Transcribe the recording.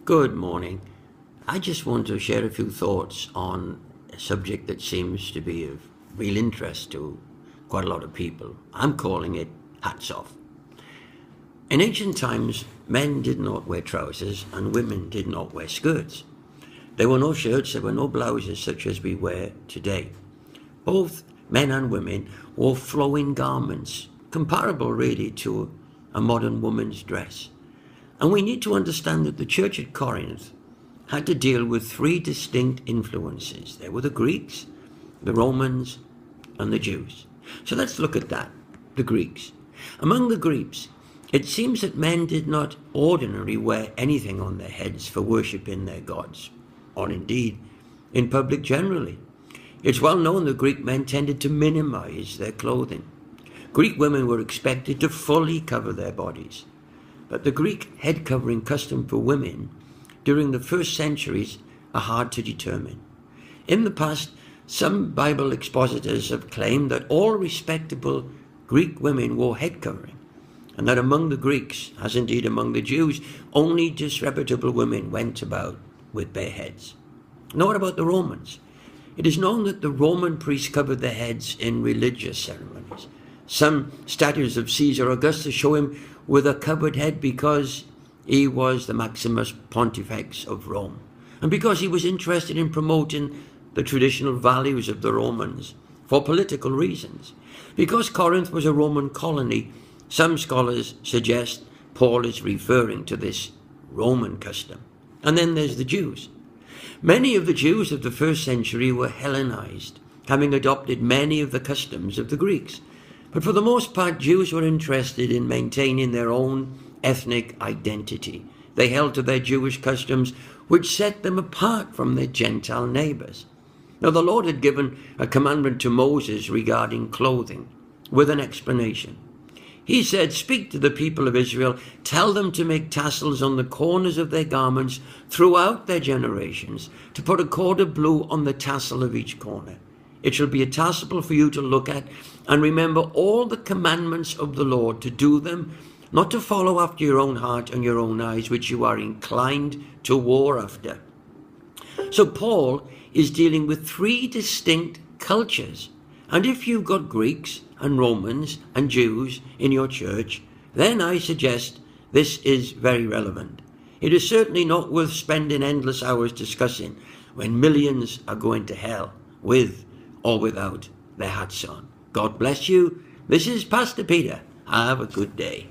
Good morning. I just want to share a few thoughts on a subject that seems to be of real interest to quite a lot of people. I'm calling it hats off. In ancient times, men did not wear trousers and women did not wear skirts. There were no shirts, there were no blouses such as we wear today. Both men and women wore flowing garments, comparable really to a modern woman's dress. And we need to understand that the church at Corinth had to deal with three distinct influences. There were the Greeks, the Romans, and the Jews. So let's look at that, the Greeks. Among the Greeks, it seems that men did not ordinarily wear anything on their heads for worshipping their gods, or indeed in public generally. It's well known that Greek men tended to minimize their clothing. Greek women were expected to fully cover their bodies. But the Greek head covering custom for women during the first centuries are hard to determine. In the past, some Bible expositors have claimed that all respectable Greek women wore head covering, and that among the Greeks, as indeed among the Jews, only disreputable women went about with bare heads. Now what about the Romans? It is known that the Roman priests covered their heads in religious ceremonies. Some statues of Caesar Augustus show him with a covered head because he was the Maximus Pontifex of Rome, and because he was interested in promoting the traditional values of the Romans for political reasons. Because Corinth was a Roman colony, some scholars suggest Paul is referring to this Roman custom. And then there's the Jews. Many of the Jews of the first century were Hellenized, having adopted many of the customs of the Greeks. But for the most part, Jews were interested in maintaining their own ethnic identity. They held to their Jewish customs, which set them apart from their Gentile neighbors. Now, the Lord had given a commandment to Moses regarding clothing, with an explanation. He said, "Speak to the people of Israel, tell them to make tassels on the corners of their garments throughout their generations, to put a cord of blue on the tassel of each corner. It shall be a tassel for you to look at, and remember all the commandments of the Lord, to do them, not to follow after your own heart and your own eyes, which you are inclined to war after." So Paul is dealing with three distinct cultures. And if you've got Greeks and Romans and Jews in your church, then I suggest this is very relevant. It is certainly not worth spending endless hours discussing when millions are going to hell with or without their hats on. God bless you. This is Pastor Peter. Have a good day.